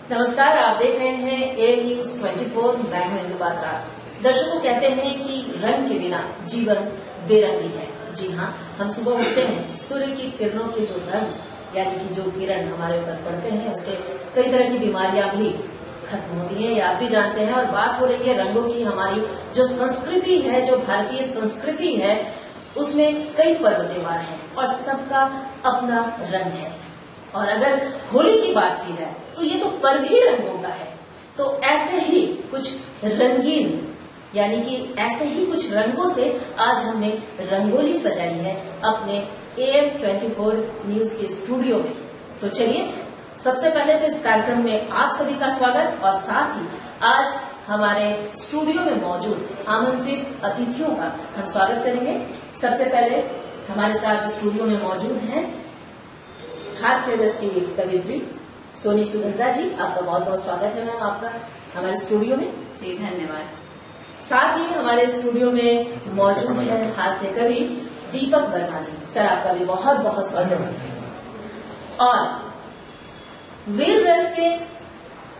नमस्कार, आप देख रहे हैं ए न्यूज 24। मैं हूं इंदु बात्रा। दर्शकों कहते हैं कि रंग के बिना जीवन बेरंगी है। जी हाँ, हम सुबह उठते हैं, सूर्य की किरणों के जो रंग यानी कि जो किरण हमारे ऊपर पड़ते हैं उससे कई तरह की बीमारियां भी खत्म होती हैं, ये आप भी जानते हैं। और बात हो रही है रंगों की। हमारी जो संस्कृति है, जो भारतीय संस्कृति है, उसमें कई पर्व त्योहार हैं और सबका अपना रंग है। और अगर होली की बात की जाए तो ये तो पर्व ही रंगों का है। तो ऐसे ही कुछ रंगीन यानी कि ऐसे ही कुछ रंगों से आज हमने रंगोली सजाई है अपने AM 24 न्यूज के स्टूडियो में। तो चलिए, सबसे पहले तो इस कार्यक्रम में आप सभी का स्वागत और साथ ही आज हमारे स्टूडियो में मौजूद आमंत्रित अतिथियों का हम स्वागत करेंगे। सबसे पहले हमारे साथ स्टूडियो में मौजूद हैं हास्य रस की कवियत्री सोनी सुगंधा जी। आपका बहुत बहुत स्वागत है मैम आपका हमारे स्टूडियो में। जी धन्यवाद। साथ ही हमारे स्टूडियो में मौजूद है हास्य कवि दीपक वर्मा जी। सर, आपका भी बहुत बहुत स्वागत है। और वीर रस के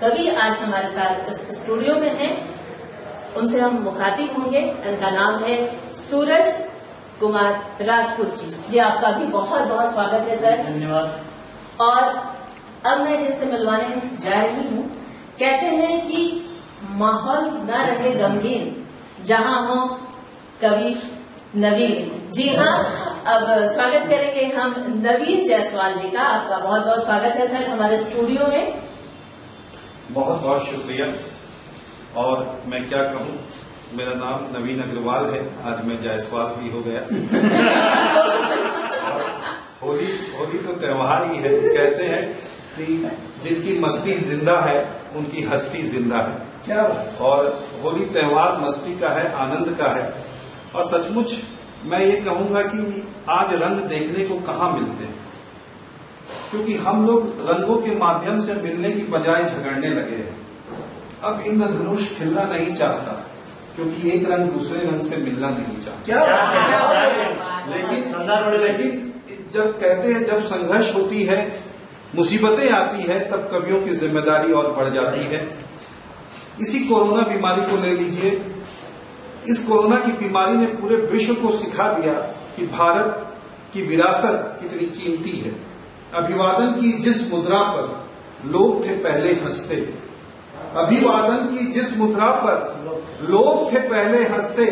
कवि आज हमारे साथ इस स्टूडियो में हैं, उनसे हम मुखातिब होंगे। इनका नाम है सूरज कुमार राजपूत जी। जी, आपका भी बहुत बहुत स्वागत है सर। धन्यवाद। और अब मैं जिनसे मिलवाने जा रही हूँ, कहते हैं कि माहौल न रहे गमगीन जहाँ हो कवि नवीन। जी हाँ, अब स्वागत करेंगे हम नवीन जायसवाल जी का। आपका बहुत बहुत स्वागत है सर हमारे स्टूडियो में। बहुत बहुत शुक्रिया। और मैं क्या कहूँ, मेरा नाम नवीन अग्रवाल है, आज मैं जायसवाल भी हो गया। होली तो त्योहार ही है। कहते हैं कि जिनकी मस्ती जिंदा है उनकी हस्ती जिंदा है। क्या बात। और होली त्योहार मस्ती का है, आनंद का है। और सचमुच मैं ये कहूंगा कि आज रंग देखने को कहाँ मिलते हैं, क्योंकि हम लोग रंगों के माध्यम से मिलने की बजाय झगड़ने लगे हैं। अब इंद्रधनुष खिलना नहीं चाहता क्योंकि एक रंग दूसरे रंग से मिलना नहीं चाहता। लेकिन जब कहते हैं जब संघर्ष होती है, मुसीबतें आती है, तब कवियों की जिम्मेदारी और बढ़ जाती है। इसी कोरोना बीमारी को ले लीजिए। इस कोरोना की बीमारी ने पूरे विश्व को सिखा दिया कि भारत की विरासत कितनी कीमती है। अभिवादन की जिस मुद्रा पर लोग थे पहले हंसते, अभिवादन की जिस मुद्रा पर लोग थे पहले हंसते,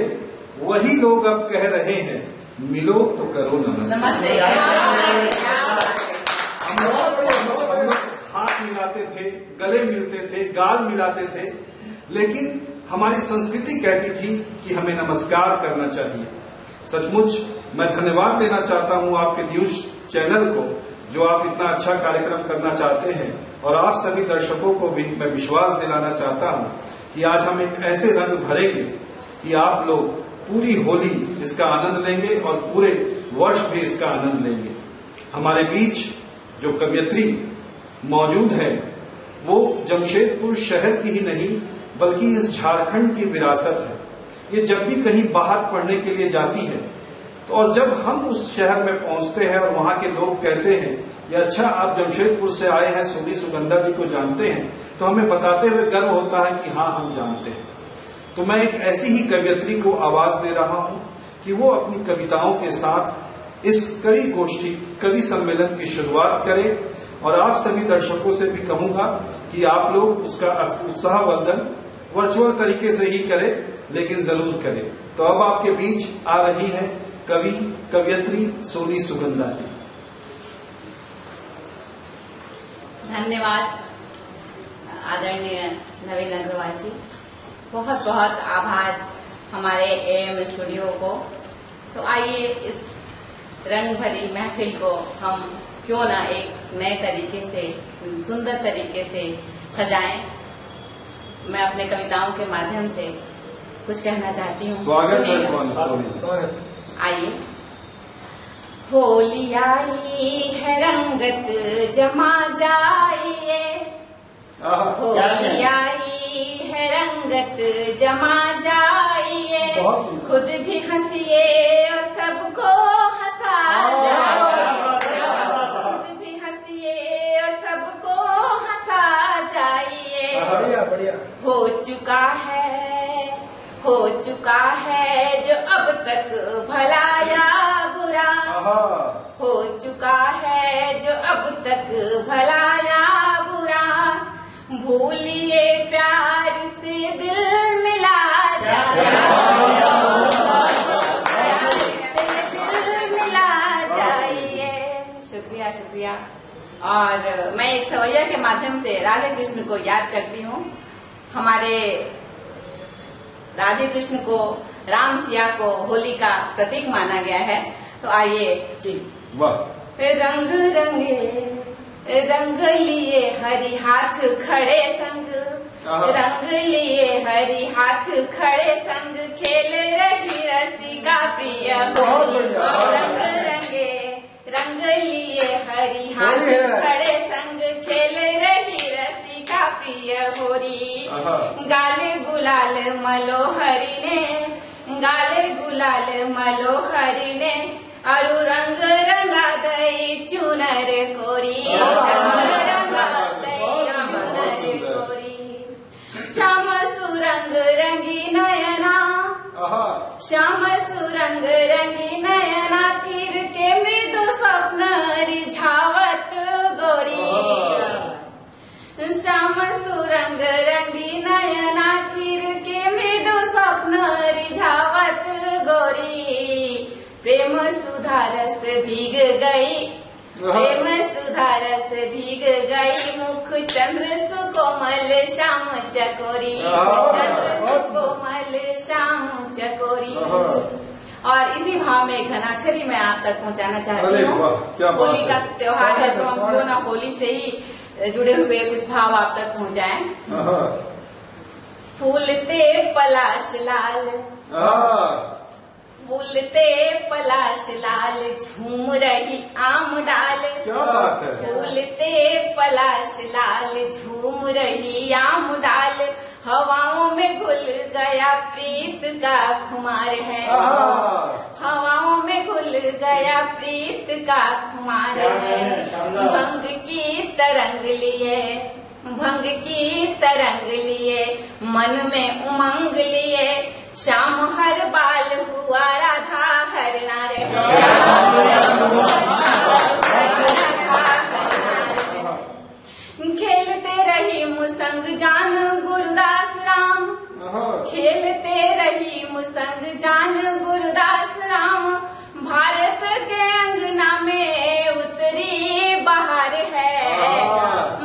वही लोग अब कह रहे हैं मिलो तो करो नमस्ते। हम लोग हाथ मिलाते थे, गले मिलते थे, गाल मिलाते थे, लेकिन हमारी संस्कृति कहती थी कि हमें नमस्कार करना चाहिए। सचमुच मैं धन्यवाद देना चाहता हूं आपके न्यूज चैनल को, जो आप इतना अच्छा कार्यक्रम करना चाहते हैं। और आप सभी दर्शकों को भी मैं विश्वास दिलाना चाहता हूं कि आज हम एक ऐसे रंग भरेंगे कि आप लोग पूरी होली इसका आनंद लेंगे और पूरे वर्ष भी इसका आनंद लेंगे। हमारे बीच जो कवियत्री मौजूद है वो जमशेदपुर शहर की ही नहीं बल्कि इस झारखंड की विरासत है। ये जब भी कहीं बाहर पढ़ने के लिए जाती है तो और जब हम उस शहर में पहुंचते हैं और वहां के लोग कहते हैं कि अच्छा आप जमशेदपुर से आए हैं, सोनी सुगंधा जी को जानते हैं, तो हमें बताते हुए गर्व होता है कि हाँ हम जानते हैं। तो मैं एक ऐसी ही कवियत्री को आवाज दे रहा हूं कि वो अपनी कविताओं के साथ इस कवि गोष्ठी कवि सम्मेलन की शुरुआत करें। और आप सभी दर्शकों से भी कहूंगा कि आप लोग उसका उत्साहवर्धन वर्चुअल तरीके से ही करें, लेकिन जरूर करें। तो अब आपके बीच आ रही है कवियत्री सोनी सुगंधा जी। धन्यवाद आदरणीय नवीन अग्रवाल जी। बहुत बहुत आभार हमारे AM स्टूडियो को। तो आइए इस रंग भरी महफिल को हम क्यों ना एक नए तरीके से, सुंदर तरीके से सजाएं। मैं अपने कविताओं के माध्यम से कुछ कहना चाहती हूँ। स्वागत है स्वागत। आइए। होली आई है रंगत जमा जाइए, होली आई है रंगत जमा जाइए, खुद भी हंसिए और सबको हंसा जाइए, खुद भी हंसिए और सबको हंसा जाइए। चुका है जो अब तक भला या बुरा, हो चुका है जो अब तक भला या बुरा, भूलिए प्यार से दिल मिला जाए, प्यार से दिल मिला जाइए। शुक्रिया शुक्रिया। और मैं एक सवैया के माध्यम से राधे कृष्ण को याद करती हूँ। हमारे राधे कृष्ण को, राम सिया को होली का प्रतीक माना गया है। तो आइए जी। वाह। रंग रंगे रंग लिए हरि हाथ खड़े संग, रंग लिए हरि हाथ खड़े संग, खेल रही रसिका प्रिय होली। रंग रंगे रंग लिए हरि हाथ खड़े संग, खेल रही रसिका प्रिय होली। गाले गुलाल मलो हरि ने, गाले गुलाल मलो हरि ने, अरु रंग रंगा दई चुनर कोरी, रंग रंगा दई चुनर कोरी। श्याम सुरंग रंगी नयना, श्याम सुरंग रंगी नयना, थीर के मृदु स्वप्न रिझावत गोरी। श्याम सुरंग रंगी नयना, थीर के मृदु स्वप्न रिझावत गोरी। प्रेम सुधा रस भीग गई, प्रेम सुधा रस भीग गई, मुख चंद्र सुकोमल श्याम चकोरी, चंद्र सुकोमल श्याम चकोरी। और इसी भाव में घनाक्षरी मैं आप तक पहुंचाना चाहती हूँ। होली का त्योहार है तो हम क्यों ना होली से ही जुड़े हुए कुछ भाव आप तक पहुंचाएं। फूलते पलाश लाल, फूलते पलाश लाल, झूम रही आम डाल। क्या बात है। फूलते पलाश लाल, झूम रही आम डाल, हवाओं में घुल गया प्रीत का खुमार है, हवाओं में घुल गया प्रीत का खुमार है। भंग की तरंग लिए, भंग की तरंग लिए, मन में उमंग लिए, श्याम हर बाल हुआ राधा हर नारे। खेलते रही मुसंग जान गुरुदास राम, खेलते रही मुसंग जान गुरुदास राम, भारत के अंगना में उतरी बहार है,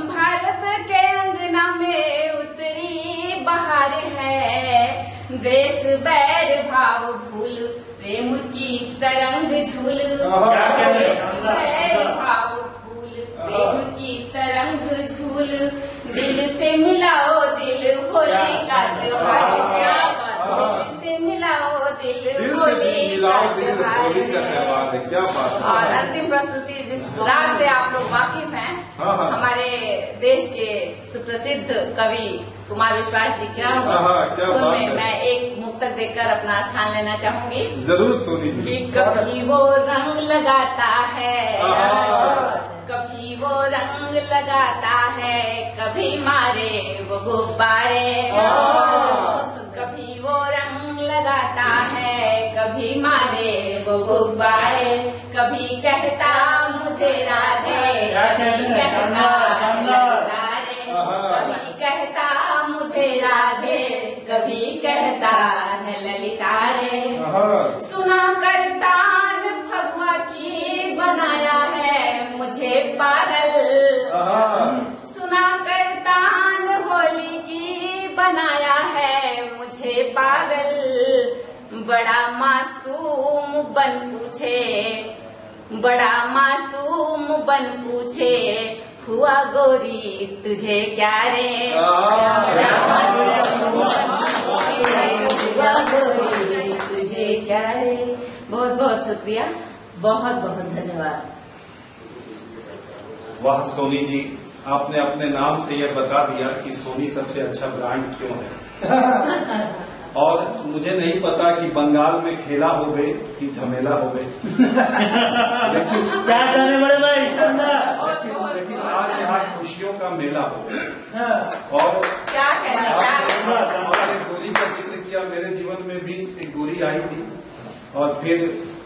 भारत के अंगना में उतरी बहार है। द्वेष बैर भाव भूल, प्रेम की तरंग झूल, द्वेष बैर भाव भूल, प्रेम की तरंग झूल, दिल से मिलाओ दिल होली का त्योहार, क्या बात, दिल से मिलाओ दिल होली का त्योहार। क्या बात। और अंतिम प्रस्तुति जिस राग से आप लोग वाकिफ हैं, हमारे देश के सुप्रसिद्ध कवि कुमार विश्वास जी क्या उनमें मैं एक मुक्तक देकर अपना स्थान लेना चाहूंगी। जरूर सोनी जी। कि कभी वो रंग लगाता है, कभी वो रंग लगाता है, कभी मारे वो गुब्बारे, कभी वो रंग लगाता है, कभी मारे वो गुब्बारे, कभी कहता मुझे राधे, कभी कहता कभी कहता मुझे राधे, कभी कहता है ललिता रे। सुना करतान फगुआ की बनाया है मुझे पागल, सुना करतान होली की बनाया है मुझे पागल। बड़ा मासूम बन पूछे, बड़ा मासूम बन पूछे, हुआ गोरी तुझे क्या रे, हुआ गोरी तुझे क्या रे। बहुत बहुत शुक्रिया, बहुत बहुत धन्यवाद। वाह सोनी जी, आपने अपने नाम से यह बता दिया कि सोनी सबसे अच्छा ब्रांड क्यों है। और मुझे नहीं पता कि बंगाल में खेला हो गए कि झमेला हो गए। लेकिन क्या करने बड़े भाई, लेकिन आज यहाँ खुशियों का मेला हो गया। और क्या कहना हमारे होली का जिक्र किया, मेरे जीवन में भी एक गोरी आई थी और फिर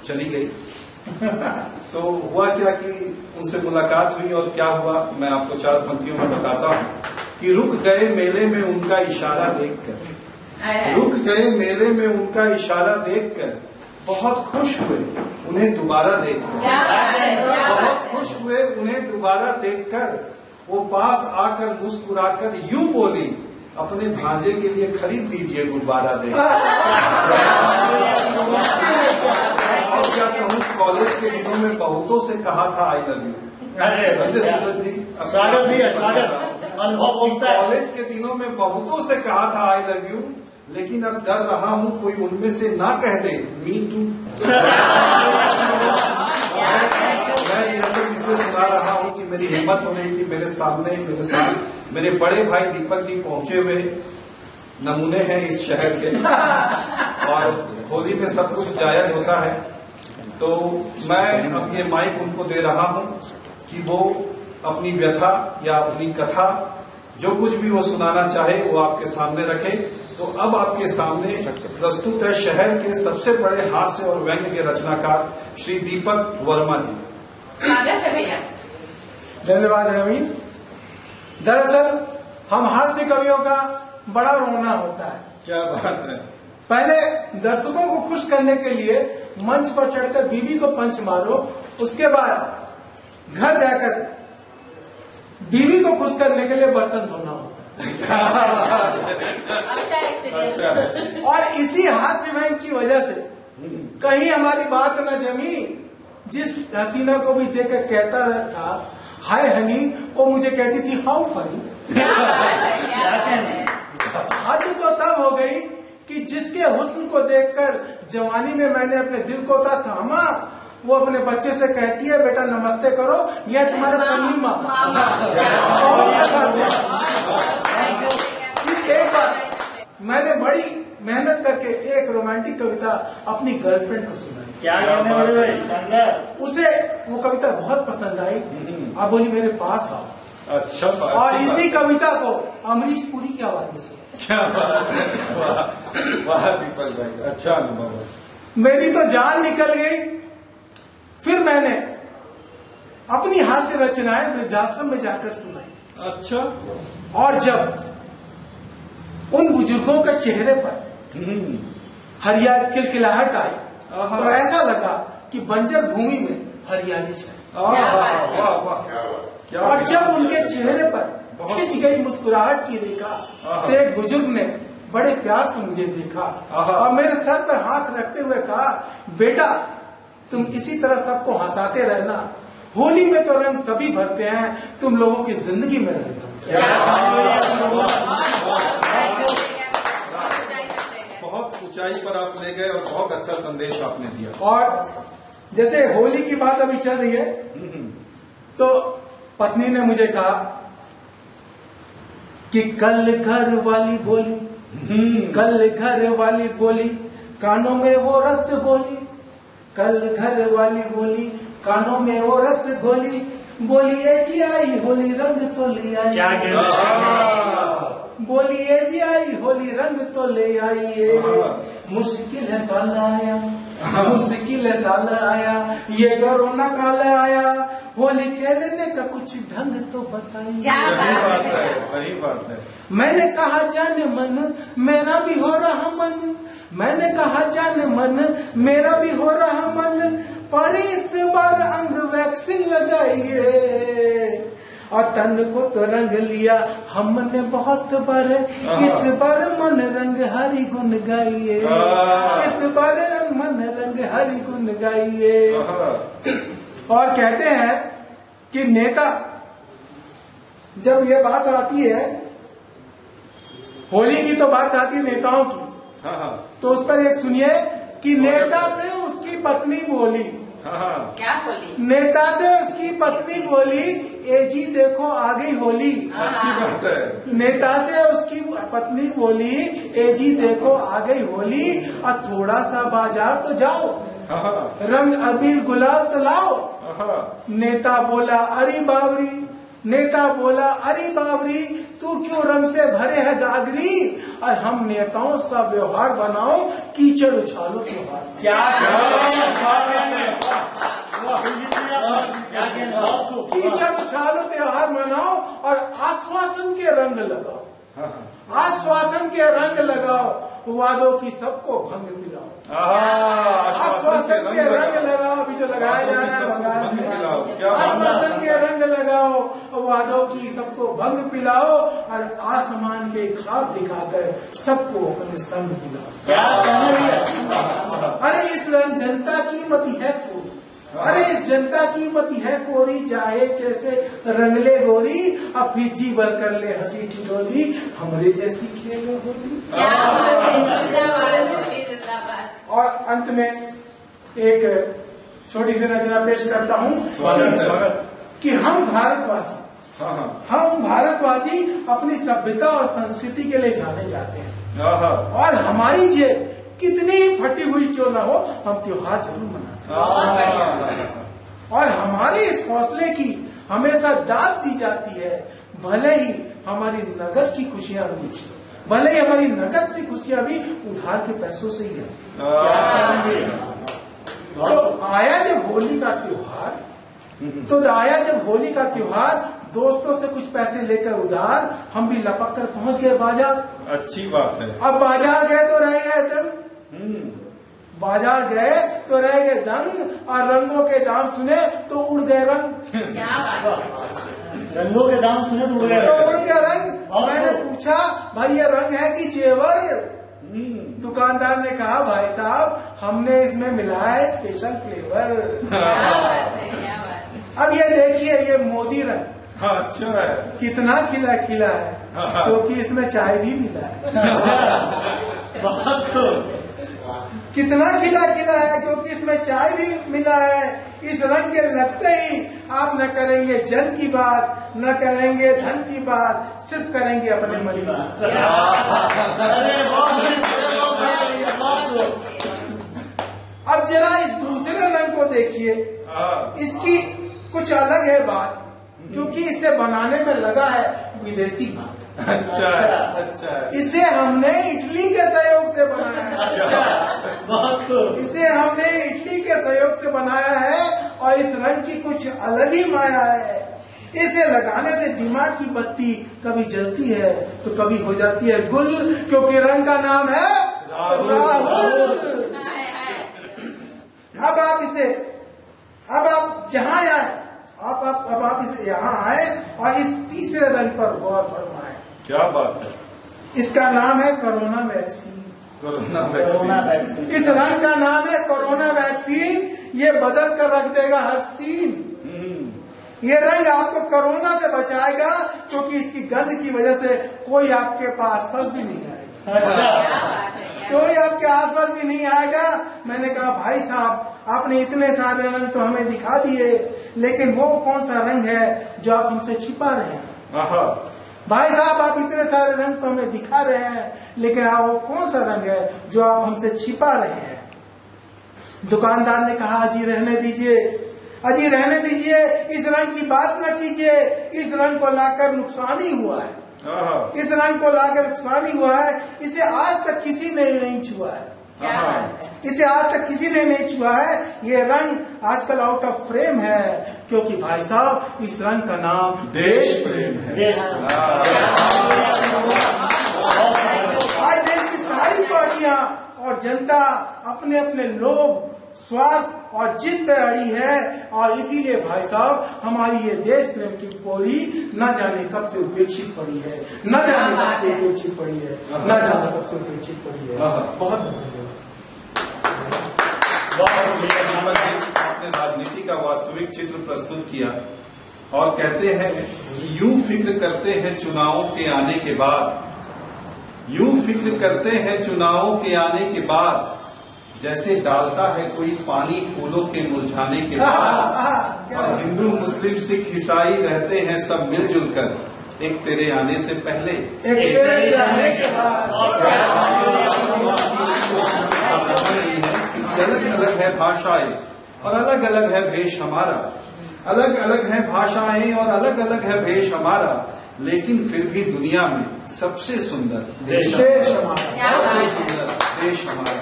चली गई। तो हुआ क्या कि उनसे मुलाकात हुई और क्या हुआ मैं आपको 4 पंक्तियों में बताता हूँ कि रुक गए मेले में उनका इशारा देखकर, रुक गए मेले में उनका इशारा देखकर, बहुत खुश हुए उन्हें दोबारा देखकर, बहुत खुश हुए उन्हें दोबारा देखकर। वो पास आकर मुस्कुराकर यूं बोली, अपने भांजे के लिए खरीद लीजिए गुब्बारा दे। और क्या कहूँ, कॉलेज के दिनों में बहुतों से कहा था आई लव यू। संजय सूरज जी स्वागत भी है, स्वागत अनुभव बोलता है। कॉलेज के दिनों में बहुतों से कहा था आई लव यू, लेकिन अब डर रहा हूँ कोई उनमें से ना कह दे मी टू। मैं ये सब इसलिए सुना रहा हूँ कि मेरी हिम्मत हो रही थी, मेरे सामने मेरे साथ मेरे बड़े भाई दीपक जी पहुंचे हुए नमूने हैं इस शहर के, और होली में सब कुछ जायज होता है। तो मैं अब ये माइक उनको दे रहा हूँ कि वो अपनी व्यथा या अपनी कथा जो कुछ भी वो सुनाना चाहे वो आपके सामने रखे। तो अब आपके सामने प्रस्तुत है शहर के सबसे बड़े हास्य और व्यंग्य के रचनाकार श्री दीपक वर्मा जी। स्वागत है भैया। धन्यवाद रवीन। दरअसल हम हास्य कवियों का बड़ा रोना होता है। क्या बात है। पहले दर्शकों को खुश करने के लिए मंच पर चढ़कर बीवी को पंच मारो, उसके बाद घर जाकर बीवी को खुश करने के लिए बर्तन धोना होता है। और इसी हास्य व्यंग की वजह से कहीं हमारी बात न जमी, जिस हसीना को भी देखकर कहता था हाय हनी, वो मुझे कहती थी हाउ फनी। हद तो तब हो गई कि जिसके हुस्न को देखकर जवानी में मैंने अपने दिल को थामा, वो अपने बच्चे से कहती है बेटा नमस्ते करो, यह तुम्हारा पन्नी मामा। एक बार मैंने बड़ी मेहनत करके एक रोमांटिक कविता अपनी गर्लफ्रेंड को सुनाई। क्या कहने वाले भाई, उसे वो कविता बहुत पसंद आई। आप बोली मेरे पास आओ। अच्छा। और इसी कविता को अमरीश पुरी की आवाज में सुना। क्या बात है, वाह दीपक भाई, अच्छा अनुभव है। मेरी तो जान निकल गई। फिर मैंने अपनी हास्य रचनाएं वृद्धाश्रम में जाकर सुनाई। अच्छा। और जब उन बुजुर्गों के चेहरे पर हरियाली खिलखिलाहट आई तो ऐसा लगा कि बंजर भूमि में हरियाली छाई। वाह वाह। और जब उनके चेहरे पर खिंच गई मुस्कुराहट की रेखा तो एक बुजुर्ग ने बड़े प्यार से मुझे देखा और मेरे सर पर हाथ रखते हुए कहा, बेटा तुम इसी तरह सबको हंसाते रहना, होली में तो रंग सभी भरते हैं, तुम लोगों की जिंदगी में रहना। बहुत ऊंचाई पर आप ले गए और बहुत अच्छा संदेश आपने दिया। और जैसे होली की बात अभी चल रही है तो पत्नी ने मुझे कहा कि कल घर वाली बोली, कल घर वाली बोली, कानों में वो रस बोली, कल घर वाली बोली, कानों में वो रस घोली, बोली ए जी आई होली रंग तो ले आई। क्या बोली ए जी आई होली रंग तो ले आई। मुश्किल है साल आया, मुश्किल है साल आया, ये कोरोना काल आया, होली खेलने का कुछ ढंग तो बताइए। सही बात है, सही बात है। मैंने कहा जाने मन मेरा भी हो रहा मन, मैंने कहा जाने मन मेरा भी हो रहा मन, पर इस बार अंग वैक्सीन लगाइए। और तन को तो रंग लिया हमने बहुत बार, इस बार मन रंग हरि गुण गाइए, इस बार मन रंग हरि गुण गाइए। और कहते हैं कि नेता, जब ये बात आती है होली की तो बात आती है नेताओं की, तो उस पर एक सुनिए कि नेता से उसकी पत्नी बोली, क्या बोली? नेता से उसकी पत्नी बोली, ए जी देखो आ गई होली। अच्छी बात है। नेता से उसकी पत्नी बोली, ए जी देखो आ गई होली, और थोड़ा सा बाजार तो जाओ, रंग अबीर गुलाल तो लाओ। नेता बोला अरे बाबरी, नेता बोला अरे बाबरी तू क्यों रंग से भरे है गागरी, और हम नेताओं सा व्यवहार बनाओ कीचड़ उछालो त्योहार। क्या कीचड़ उछालो त्योहार मनाओ और आश्वासन के रंग लगाओ, आश्वासन के रंग लगाओ, वादों की सबको भंग पिलाओ। आश्वासन के रंग लगाओ, अभी जो लगाया जा रहा है बंगाल में, आश्वासन के रंग लगाओ, वादों की सबको भंग पिलाओ, और आसमान के ख्वाब दिखाकर सबको अपने संग बुलाओ। क्या अरे इस जनता की मती है कोरी, अरे इस जनता की मती है कोरी, चाहे जैसे रंगले गोरी, अब फिजी बल कर ले हंसी ठिठोली, हमरे जैसी खेलो होली। और अंत में एक छोटी सी रचना पेश करता हूँ कि हम भारतवासी अपनी सभ्यता और संस्कृति के लिए जाने जाते हैं, और हमारी जेब कितनी फटी हुई क्यों ना हो, हम त्योहार जरूर मनाते हैं। और हमारे इस हौसले की हमेशा दाद दी जाती है, भले ही हमारी नगद की खुशियां भी, भले ही हमारी नगद की खुशियां भी उधार के पैसों से ही आती है। तो आया जब होली का त्योहार, दोस्तों से कुछ पैसे लेकर उधार, हम भी लपक कर पहुंच गए बाजार। अच्छी बात है। अब बाजार गए तो रह गए दंग, बाजार गए तो रह गए दंग, और रंगों के दाम सुने तो उड़ गए रंग। रंगों के दाम सुने तो उड़ गया रंग। मैंने पूछा भाई ये रंग है कि जेवर? दुकानदार ने कहा भाई साहब हमने इसमें मिलाया है स्पेशल फ्लेवर। अब ये देखिए ये मोदी रंग, अच्छा है, कितना खिला खिला है, क्योंकि इसमें चाय भी मिला है। कितना खिला खिला है क्योंकि इसमें चाय भी मिला है। इस रंग के लगते ही आप न करेंगे जन की बात, न करेंगे धन की बात, सिर्फ करेंगे अपने मन की बात। अब जरा इस दूसरे रंग को देखिए, इसकी कुछ अलग है बात, क्योंकि इसे बनाने में लगा है विदेशी बात। अच्छा। इसे हमने इटली के सहयोग से बनाया है। इसे हमने इटली के सहयोग से बनाया है, और इस रंग की कुछ अलग ही माया है। इसे लगाने से दिमाग की बत्ती कभी जलती है तो कभी हो जाती है गुल, क्योंकि रंग का नाम है राहुल। अब आप जहाँ आए, अब आप इसे यहाँ आए और इस तीसरे रंग पर गौर फरमाएं। क्या बात है। इसका नाम है कोरोना वैक्सीन। Corona vaccine. इस रंग का नाम है कोरोना वैक्सीन। ये बदल कर रख देगा हर सीन। ये रंग आपको कोरोना से बचाएगा, क्योंकि इसकी गंध की वजह से कोई आपके आसपास भी नहीं आएगा। कोई आपके आसपास भी नहीं आएगा। मैंने कहा भाई साहब आपने इतने सारे रंग तो हमें दिखा दिए, लेकिन वो कौन सा रंग है जो आप हमसे छिपा रहे हैं? भाई साहब आप इतने सारे रंग तो हमें दिखा रहे हैं, लेकिन वो कौन सा रंग है जो आप हमसे छिपा रहे हैं? दुकानदार ने कहा अजी रहने दीजिए, अजी रहने दीजिए, इस रंग की बात न कीजिए, इस रंग को लाकर नुकसान ही हुआ है। इस रंग को लाकर नुकसान ही हुआ है। इसे आज तक किसी ने नहीं छुआ है। इसे आज तक किसी ने नहीं छुआ है। ये रंग आजकल आउट ऑफ फ्रेम है, क्योंकि भाई साहब इस रंग का नाम देश प्रेम है। आज देश की सारी पार्टियां और जनता अपने अपने लोभ, स्वार्थ और जिद पे अड़ी है, और इसीलिए भाई साहब हमारी ये देश प्रेम की बोली न जाने कब से उपेक्षित पड़ी है, न जाने कब से उपेक्षित पड़ी है, न जाने कब से उपेक्षित पड़ी है। बहुत धन्यवाद। आपने राजनीति का वास्तविक चित्र प्रस्तुत किया, और कहते हैं यूं फिक्र करते हैं चुनावों के आने के बाद, यूं फिक्र करते हैं चुनावों के आने के बाद, जैसे डालता है कोई पानी फूलों के मुरझाने के बाद। और हिंदू मुस्लिम सिख ईसाई रहते हैं सब मिलजुल कर, एक तेरे आने से पहले, एक तेरे आने के बाद। अलग अलग है भाषाएं और अलग अलग है भेष हमारा, अलग अलग है भाषाएं और अलग अलग है भेष हमारा, लेकिन फिर भी दुनिया में सबसे सुंदर देश क्या बात है। सुंदर देश हमारा।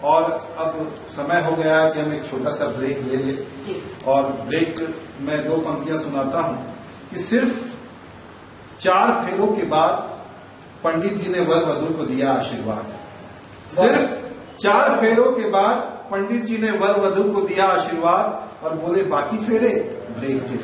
और अब समय हो गया कि हम एक छोटा सा ब्रेक ले लें। जी। और ब्रेक में 2 पंक्तियां सुनाता हूं कि सिर्फ 4 फेरों के बाद पंडित जी ने वर वधू को दिया आशीर्वाद। सिर्फ 4 फेरों के बाद पंडित जी ने वर वधू को दिया आशीर्वाद और बोले बाकी फेरे ब्रेक के।